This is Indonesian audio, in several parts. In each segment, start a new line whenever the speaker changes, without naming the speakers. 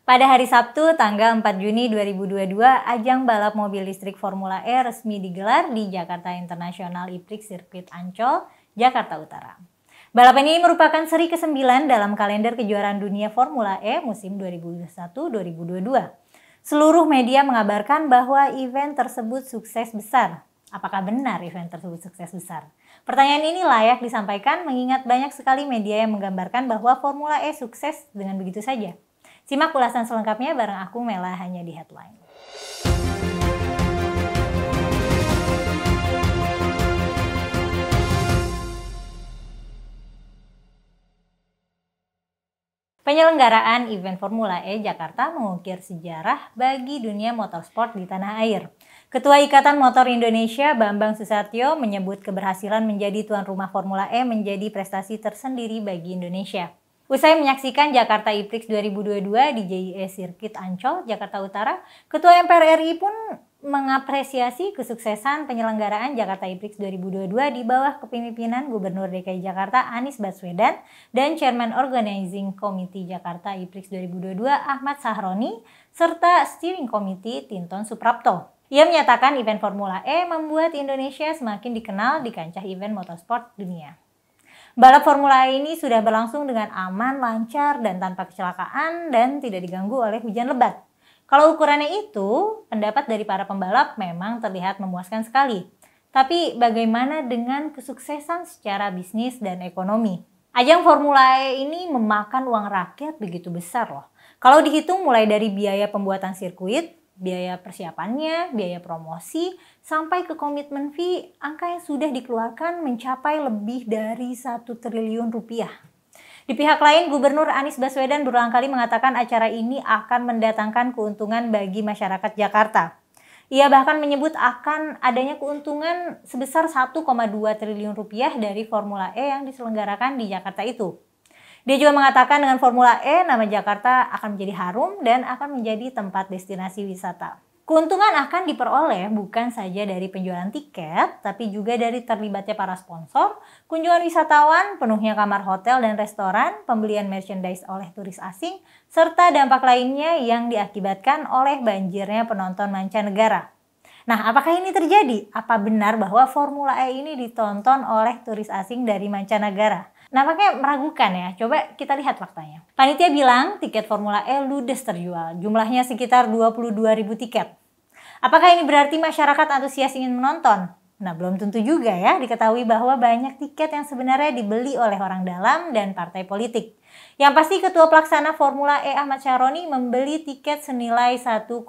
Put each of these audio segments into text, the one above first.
Pada hari Sabtu, tanggal 4 Juni 2022, ajang balap mobil listrik Formula E resmi digelar di Jakarta International E-Prix Circuit Ancol, Jakarta Utara. Balapan ini merupakan seri ke-9 dalam kalender kejuaraan dunia Formula E musim 2021-2022. Seluruh media mengabarkan bahwa event tersebut sukses besar. Apakah benar event tersebut sukses besar? Pertanyaan ini layak disampaikan mengingat banyak sekali media yang menggambarkan bahwa Formula E sukses dengan begitu saja. Simak ulasan selengkapnya bareng aku Mela hanya di Headline. Penyelenggaraan event Formula E Jakarta mengukir sejarah bagi dunia motorsport di tanah air. Ketua Ikatan Motor Indonesia Bambang Susatyo menyebut keberhasilan menjadi tuan rumah Formula E menjadi prestasi tersendiri bagi Indonesia. Usai menyaksikan Jakarta E-Prix 2022 di JIE Circuit Ancol, Jakarta Utara, Ketua MPR RI pun mengapresiasi kesuksesan penyelenggaraan Jakarta E-Prix 2022 di bawah kepemimpinan Gubernur DKI Jakarta Anies Baswedan dan Chairman Organizing Committee Jakarta E-Prix 2022 Ahmad Sahroni serta Steering Committee Tinton Suprapto. Ia menyatakan event Formula E membuat Indonesia semakin dikenal di kancah event motorsport dunia. Balap Formula E ini sudah berlangsung dengan aman, lancar, dan tanpa kecelakaan dan tidak diganggu oleh hujan lebat. Kalau ukurannya itu, pendapat dari para pembalap memang terlihat memuaskan sekali. Tapi bagaimana dengan kesuksesan secara bisnis dan ekonomi? Ajang Formula E ini memakan uang rakyat begitu besar loh. Kalau dihitung mulai dari biaya pembuatan sirkuit, biaya persiapannya, biaya promosi, sampai ke komitmen fee, angka yang sudah dikeluarkan mencapai lebih dari 1 triliun rupiah. Di pihak lain, Gubernur Anies Baswedan berulang kali mengatakan acara ini akan mendatangkan keuntungan bagi masyarakat Jakarta. Ia bahkan menyebut akan adanya keuntungan sebesar 1,2 triliun rupiah dari Formula E yang diselenggarakan di Jakarta itu. Dia juga mengatakan dengan Formula E, nama Jakarta akan menjadi harum dan akan menjadi tempat destinasi wisata. Keuntungan akan diperoleh bukan saja dari penjualan tiket, tapi juga dari terlibatnya para sponsor, kunjungan wisatawan, penuhnya kamar hotel dan restoran, pembelian merchandise oleh turis asing, serta dampak lainnya yang diakibatkan oleh banjirnya penonton mancanegara. Nah, apakah ini terjadi? Apa benar bahwa Formula E ini ditonton oleh turis asing dari mancanegara? Nampaknya meragukan ya, coba kita lihat faktanya. Panitia bilang tiket Formula E ludes terjual, jumlahnya sekitar 22.000 tiket. Apakah ini berarti masyarakat antusias ingin menonton? Nah, belum tentu juga ya, diketahui bahwa banyak tiket yang sebenarnya dibeli oleh orang dalam dan partai politik. Yang pasti Ketua Pelaksana Formula E Ahmad Sahroni membeli tiket senilai 1,2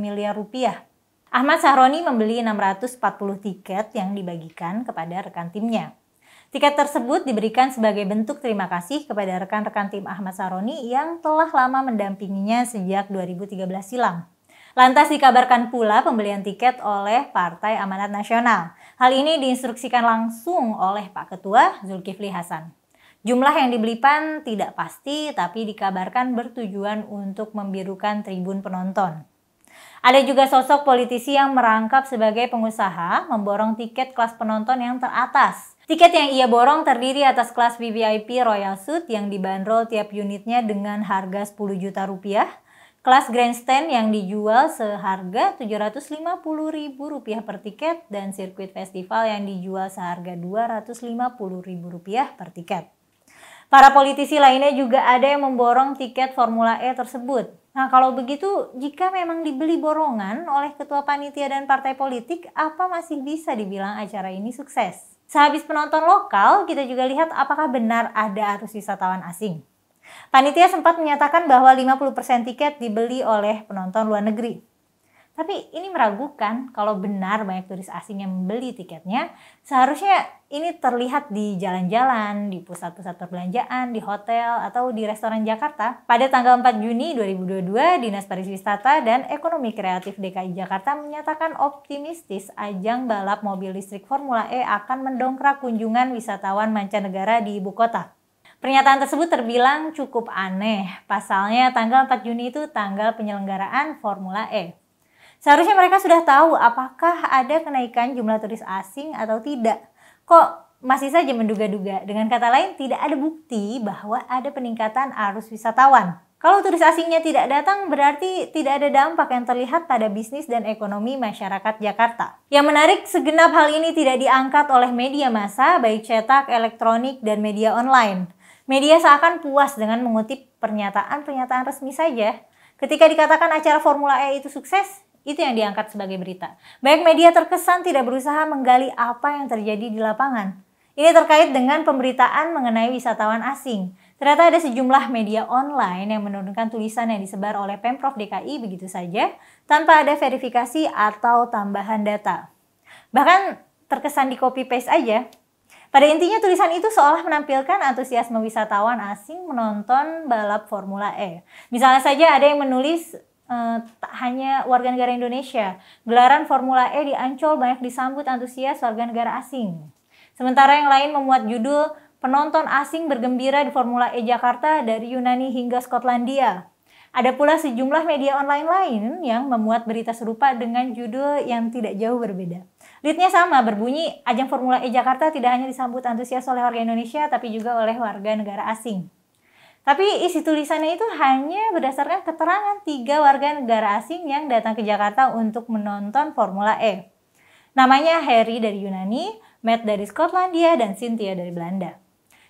miliar rupiah. Ahmad Sahroni membeli 640 tiket yang dibagikan kepada rekan timnya. Tiket tersebut diberikan sebagai bentuk terima kasih kepada rekan-rekan tim Ahmad Sahroni yang telah lama mendampinginya sejak 2013 silam. Lantas dikabarkan pula pembelian tiket oleh Partai Amanat Nasional. Hal ini diinstruksikan langsung oleh Pak Ketua Zulkifli Hasan. Jumlah yang dibeli PAN tidak pasti, tapi dikabarkan bertujuan untuk membirukan tribun penonton. Ada juga sosok politisi yang merangkap sebagai pengusaha memborong tiket kelas penonton yang teratas. Tiket yang ia borong terdiri atas kelas VVIP Royal Suite yang dibanderol tiap unitnya dengan harga 10 juta rupiah, kelas Grandstand yang dijual seharga 750.000 rupiah per tiket, dan sirkuit festival yang dijual seharga 250.000 rupiah per tiket. Para politisi lainnya juga ada yang memborong tiket Formula E tersebut. Nah, kalau begitu, jika memang dibeli borongan oleh ketua panitia dan partai politik, apa masih bisa dibilang acara ini sukses? Sehabis penonton lokal, kita juga lihat apakah benar ada arus wisatawan asing. Panitia sempat menyatakan bahwa 50% tiket dibeli oleh penonton luar negeri. Tapi ini meragukan kalau benar banyak turis asing yang membeli tiketnya. Seharusnya ini terlihat di jalan-jalan, di pusat-pusat perbelanjaan, di hotel, atau di restoran Jakarta. Pada tanggal 4 Juni 2022, Dinas Pariwisata dan Ekonomi Kreatif DKI Jakarta menyatakan optimistis ajang balap mobil listrik Formula E akan mendongkrak kunjungan wisatawan mancanegara di ibu kota. Pernyataan tersebut terbilang cukup aneh. Pasalnya tanggal 4 Juni itu tanggal penyelenggaraan Formula E. Seharusnya mereka sudah tahu apakah ada kenaikan jumlah turis asing atau tidak. Kok masih saja menduga-duga? Dengan kata lain, tidak ada bukti bahwa ada peningkatan arus wisatawan. Kalau turis asingnya tidak datang, berarti tidak ada dampak yang terlihat pada bisnis dan ekonomi masyarakat Jakarta. Yang menarik, segenap hal ini tidak diangkat oleh media massa, baik cetak, elektronik, dan media online. Media seakan puas dengan mengutip pernyataan-pernyataan resmi saja. Ketika dikatakan acara Formula E itu sukses, itu yang diangkat sebagai berita. Banyak media terkesan tidak berusaha menggali apa yang terjadi di lapangan. Ini terkait dengan pemberitaan mengenai wisatawan asing. Ternyata ada sejumlah media online yang menurunkan tulisan yang disebar oleh Pemprov DKI begitu saja, tanpa ada verifikasi atau tambahan data. Bahkan terkesan di copy paste aja. Pada intinya tulisan itu seolah menampilkan antusiasme wisatawan asing menonton balap Formula E. Misalnya saja ada yang menulis tak hanya warga negara Indonesia, gelaran Formula E di Ancol banyak disambut antusias warga negara asing. Sementara yang lain memuat judul penonton asing bergembira di Formula E Jakarta dari Yunani hingga Skotlandia. Ada pula sejumlah media online lain yang memuat berita serupa dengan judul yang tidak jauh berbeda. Leadnya sama, berbunyi ajang Formula E Jakarta tidak hanya disambut antusias oleh warga Indonesia tapi juga oleh warga negara asing. Tapi isi tulisannya itu hanya berdasarkan keterangan 3 warga negara asing yang datang ke Jakarta untuk menonton Formula E. Namanya Harry dari Yunani, Matt dari Skotlandia, dan Cynthia dari Belanda.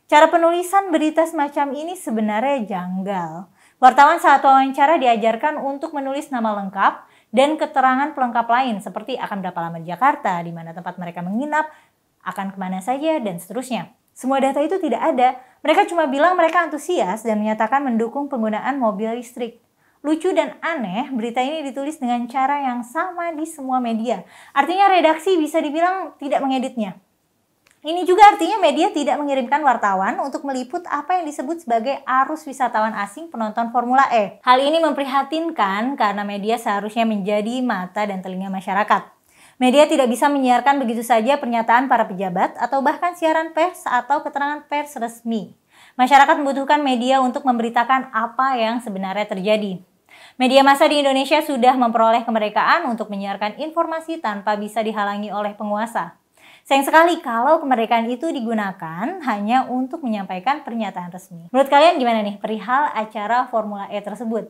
Cara penulisan berita semacam ini sebenarnya janggal. Wartawan saat wawancara diajarkan untuk menulis nama lengkap dan keterangan pelengkap lain seperti akan berapa lama di Jakarta, di mana tempat mereka menginap, akan kemana saja, dan seterusnya. Semua data itu tidak ada. Mereka cuma bilang mereka antusias dan menyatakan mendukung penggunaan mobil listrik. Lucu dan aneh, berita ini ditulis dengan cara yang sama di semua media. Artinya redaksi bisa dibilang tidak mengeditnya. Ini juga artinya media tidak mengirimkan wartawan untuk meliput apa yang disebut sebagai arus wisatawan asing penonton Formula E. Hal ini memprihatinkan karena media seharusnya menjadi mata dan telinga masyarakat. Media tidak bisa menyiarkan begitu saja pernyataan para pejabat atau bahkan siaran pers atau keterangan pers resmi. Masyarakat membutuhkan media untuk memberitakan apa yang sebenarnya terjadi. Media massa di Indonesia sudah memperoleh kemerdekaan untuk menyiarkan informasi tanpa bisa dihalangi oleh penguasa. Sayang sekali kalau kemerdekaan itu digunakan hanya untuk menyampaikan pernyataan resmi. Menurut kalian gimana nih perihal acara Formula E tersebut?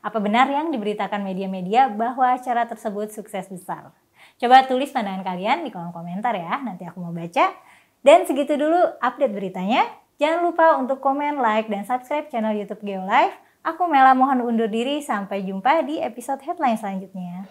Apa benar yang diberitakan media-media bahwa acara tersebut sukses besar? Coba tulis pandangan kalian di kolom komentar ya, nanti aku mau baca. Dan segitu dulu update beritanya. Jangan lupa untuk komen, like, dan subscribe channel YouTube Geolive. Aku Mela mohon undur diri, sampai jumpa di episode headline selanjutnya.